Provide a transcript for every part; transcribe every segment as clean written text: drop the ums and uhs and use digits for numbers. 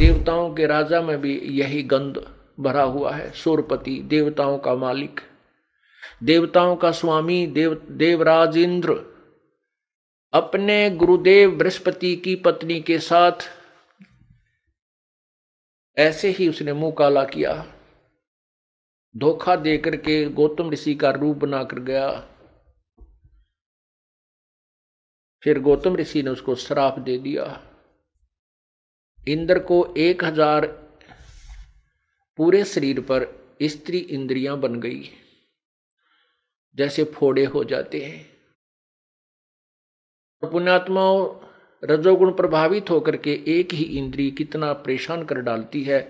देवताओं के राजा में भी यही गंध भरा हुआ है। सूरपति देवताओं का मालिक, देवताओं का स्वामी, देवराज इंद्र अपने गुरुदेव बृहस्पति की पत्नी के साथ ऐसे ही उसने मुंह काला किया, धोखा देकर के गौतम ऋषि का रूप बनाकर गया। फिर गौतम ऋषि ने उसको श्राप दे दिया। इंद्र को 1000 पूरे शरीर पर स्त्री इंद्रियां बन गई, जैसे फोड़े हो जाते हैं। पुण्यात्माओं, रजोगुण प्रभावित होकर के एक ही इंद्रिय कितना परेशान कर डालती है।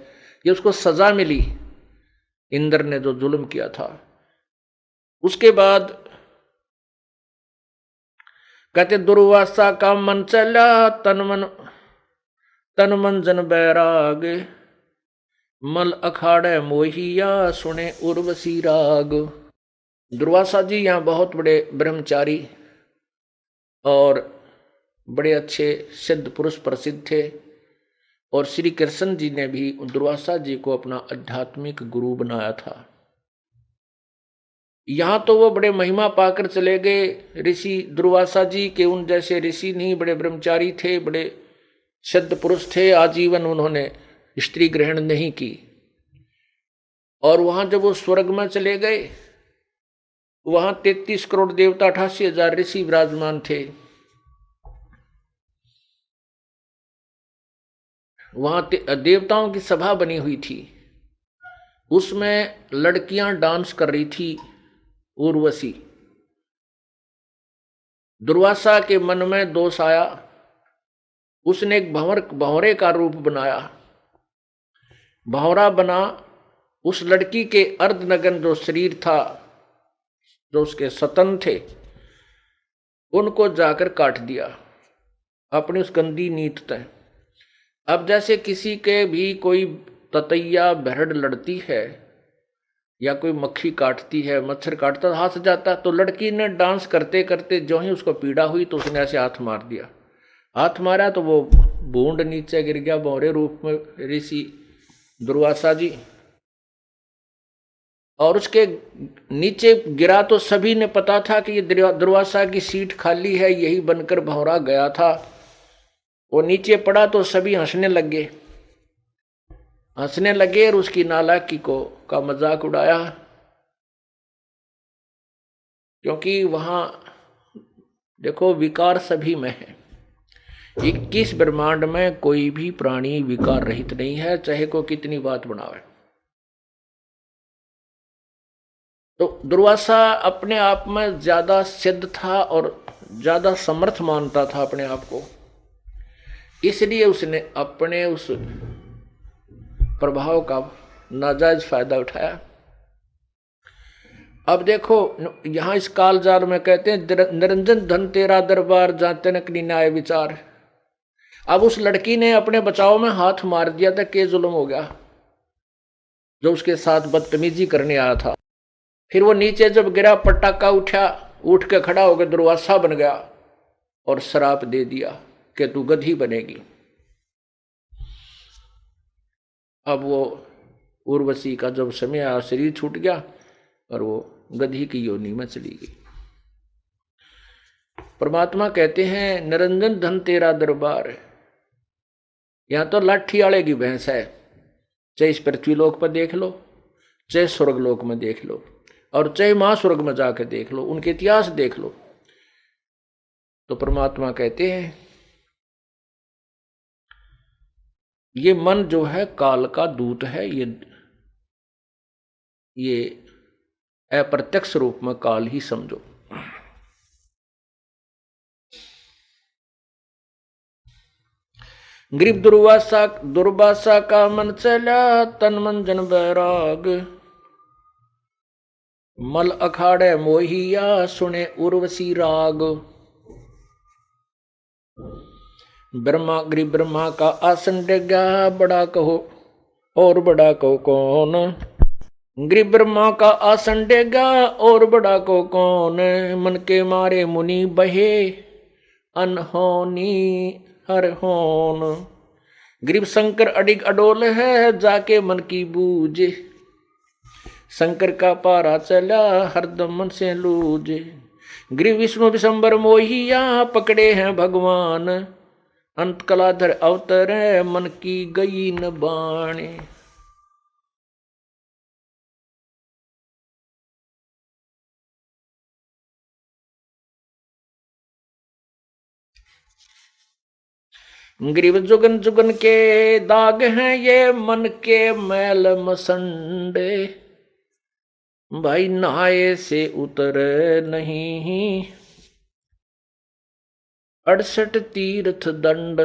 ये उसको सजा मिली, इंद्र ने जो जुल्म किया था। उसके बाद कहते दुर्वासा का मन चला, तन मन जन बैराग, मल अखाड़े मोहिया सुने उर्वशी राग। दुर्वासा जी यहाँ बहुत बड़े ब्रह्मचारी और बड़े अच्छे सिद्ध पुरुष प्रसिद्ध थे, और श्री कृष्ण जी ने भी दुर्वासा जी को अपना आध्यात्मिक गुरु बनाया था। यहां तो वो बड़े महिमा पाकर चले गए ऋषि दुर्वासा जी के, उन जैसे ऋषि नहीं, बड़े ब्रह्मचारी थे, बड़े सिद्ध पुरुष थे। आजीवन उन्होंने स्त्री ग्रहण नहीं की। और वहां जब वो स्वर्ग में चले गए, वहां 33 करोड़ देवता 88,000 ऋषि विराजमान थे। वहां देवताओं की सभा बनी हुई थी, उसमें लड़कियां डांस कर रही थी। उर्वशी, दुर्वासा के मन में दोष आया, उसने एक भंवरे का रूप बनाया। भंवरा बना, उस लड़की के अर्धनग्न जो शरीर था, जो उसके सतन थे, उनको जाकर काट दिया अपनी उस गंदी नीत तय। अब जैसे किसी के भी कोई ततैया बहड़ लड़ती है या कोई मक्खी काटती है, मच्छर काटता, हाथ से जाता, तो लड़की ने डांस करते करते जो ही उसको पीड़ा हुई तो उसने ऐसे हाथ मार दिया। हाथ मारा तो वो बूंद नीचे गिर गया, भंवरे रूप में ऋषि दुर्वासा जी। और उसके नीचे गिरा तो सभी ने पता था कि ये दुर्वासा की सीट खाली है, यही बनकर भंवरा गया था। वो नीचे पड़ा तो सभी हंसने लगे और उसकी नालायकी का मजाक उड़ाया, क्योंकि वहां देखो विकार सभी में है। 21 ब्रह्मांड में कोई भी प्राणी विकार रहित नहीं है, चाहे को कितनी बात बनावे। तो दुर्वासा अपने आप में ज्यादा सिद्ध था और ज्यादा समर्थ मानता था अपने आप को, इसलिए उसने अपने उस प्रभाव का नाजायज फायदा उठाया। अब देखो यहां इस कालजार में कहते हैं निरंजन धन तेरा दरबार जाते न न्याय विचार। अब उस लड़की ने अपने बचाव में हाथ मार दिया था, के जुल्म हो गया जो उसके साथ बदतमीजी करने आया था। फिर वो नीचे जब गिरा, पटाखा उठा, उठ के खड़ा होकर दुर्वासा बन गया और श्राप दे दिया कि तू गधी बनेगी। अब वो उर्वशी का जब समय आया, शरीर छूट गया और वो गधी की योनि में चली गई। परमात्मा कहते हैं निरंजन धन तेरा दरबार। यहां तो लाठी वाले की भैंस है, चाहे इस पृथ्वीलोक पर देख लो, चाहे स्वर्गलोक में देख लो, और चाहे महास्वर्ग में जाकर देख लो, उनके इतिहास देख लो। तो परमात्मा कहते हैं ये मन जो है काल का दूत है, ये अप्रत्यक्ष रूप में काल ही समझो। गरीब दुर्वासा का मन चला, तन मन जन बैराग, मल अखाड़े मोहिया सुने उर्वशी राग। गरीब ब्रह्मा का आसन डेगा, बड़ा कहो और बड़ा कहो कौन। गरीब ब्रह्मा का आसन डेगा और बड़ा को कौन। मन के मारे मुनि बहे अनहोनी हर होन। ग्रीव शंकर अडिग अडोल है, जाके मन की बूझे। शंकर का पारा चला, हरदम मन से लूझे। ग्रीव विष्णु विशंबर मोहिया, पकड़े हैं भगवान। अंत कलाधर अवतर, मन की गई न बाणे। ग्रीव जुगन जुगन के दाग हैं, ये मन के मैल मसंडे। भाई नहाए से उतर नहीं, 68 तीर्थ दंड।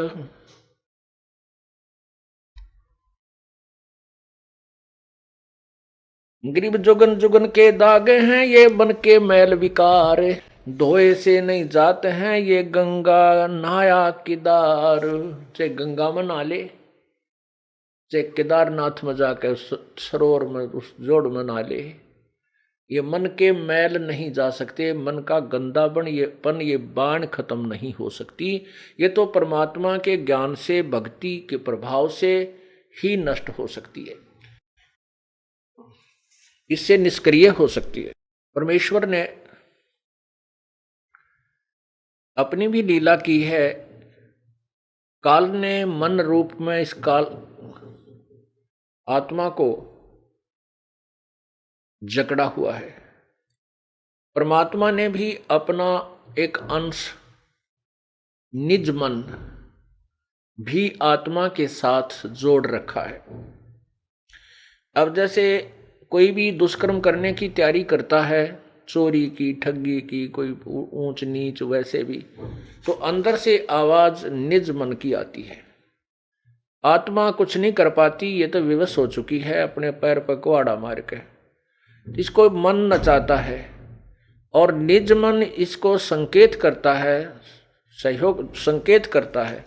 ग्रीव जुगन जुगन के दाग हैं, ये मन के मैल विकार। धोए से नहीं जाते हैं, ये गंगा नहाया केदार। चाहे गंगा में नहा ले, चाहे केदारनाथ में जाकर उस सरोवर में, उस जोड़ में नहा ले, ये मन के मैल नहीं जा सकते। मन का गंदापन, ये बाण खत्म नहीं हो सकती। ये तो परमात्मा के ज्ञान से, भक्ति के प्रभाव से ही नष्ट हो सकती है, इससे निष्क्रिय हो सकती है। परमेश्वर ने अपनी भी लीला की है। काल ने मन रूप में इस काल आत्मा को जकड़ा हुआ है। परमात्मा ने भी अपना एक अंश, निज मन भी आत्मा के साथ जोड़ रखा है। अब जैसे कोई भी दुष्कर्म करने की तैयारी करता है, चोरी की, ठगी की, कोई ऊंच नीच, वैसे भी तो अंदर से आवाज निज मन की आती है। आत्मा कुछ नहीं कर पाती, ये तो विवश हो चुकी है, अपने पैर पर कुहाड़ा मार के। इसको मन नचाता है और निज मन इसको संकेत करता है, सहयोग संकेत करता है।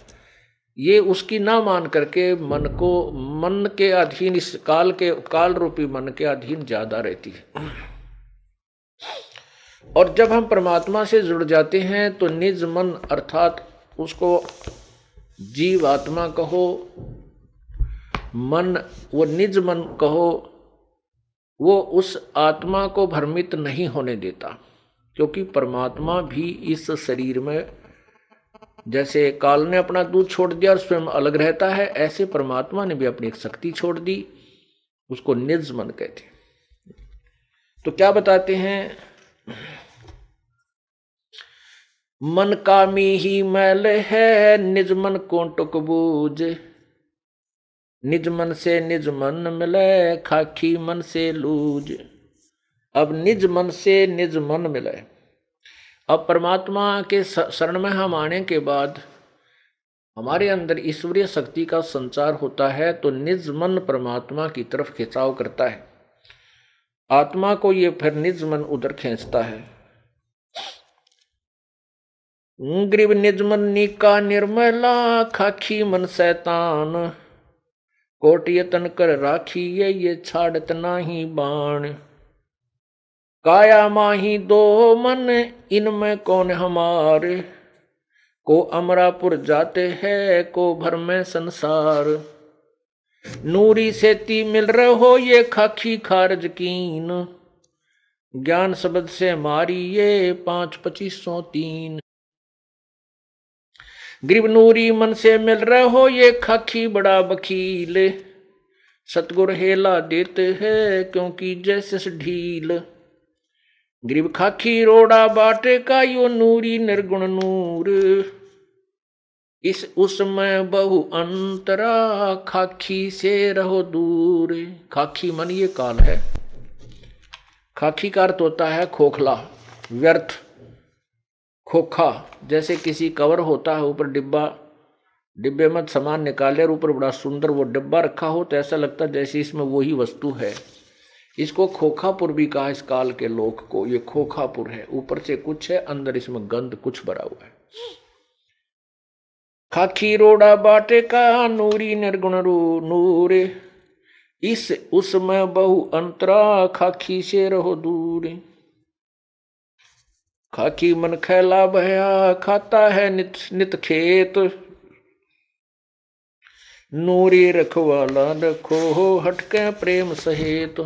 ये उसकी ना मान करके मन के अधीन, इस काल रूपी मन के अधीन ज्यादा रहती है। और जब हम परमात्मा से जुड़ जाते हैं तो निज मन, अर्थात उसको जीव आत्मा कहो, मन, वो निज मन कहो, वो उस आत्मा को भ्रमित नहीं होने देता। क्योंकि परमात्मा भी इस शरीर में, जैसे काल ने अपना दूध छोड़ दिया और स्वयं अलग रहता है, ऐसे परमात्मा ने भी अपनी एक शक्ति छोड़ दी, उसको निज मन कहते हैं। तो क्या बताते हैं, मन कामी ही मैल है, निज मन को टुक बूझ। निज मन से निज मन मिले, खाकी मन से लूज। अब निज मन से निज मन मिले। अब परमात्मा के शरण में हम आने के बाद हमारे अंदर ईश्वरीय शक्ति का संचार होता है, तो निज मन परमात्मा की तरफ खिंचाव करता है। आत्मा को ये फिर निज मन उधर खींचता है। ग्रीव निज मन नीका निर्मला, खाखी मन शैतान। कोट यतन कर राखी, ये छाड़त नाही बाण। काया माही दो मन, इनमें कौन हमारे। को अमरापुर जाते हैं, को भर में संसार। नूरी सेती मिल रहो, ये खाखी खारज कीन। ज्ञान शब्द से मारी, ये 5-2503। ग्रीव नूरी मन से मिल रहो, ये खाखी बड़ा वकील। सतगुर हेला देते हैं, क्योंकि जैसे ढील। ग्रीव खाखी रोड़ा बाटे का, यो नूरी निर्गुण नूर। इस उसमें बहु अंतरा, खाखी से रहो दूर। खाखी मन ये काल है। खाखी का अर्थ होता है खोखला, व्यर्थ, खोखा। जैसे किसी कवर होता है, ऊपर डिब्बे में सामान निकाले और ऊपर बड़ा सुंदर वो डिब्बा रखा हो, तो ऐसा लगता है जैसे इसमें वही वस्तु है। इसको खोखापुर भी कहा इस काल के लोक को। ये खोखापुर है, ऊपर से कुछ है, अंदर इसमें गंध कुछ भरा हुआ है। खाखी रोड़ा बाटे का, नूरी निर्गुण नूर। इस उसमें बहु अंतरा, खाखी से रहो दूर। खाकी मन खैला भया, खाता है नित नित खेत। नूरी रखवाला रखो हो हटके प्रेम सहेत।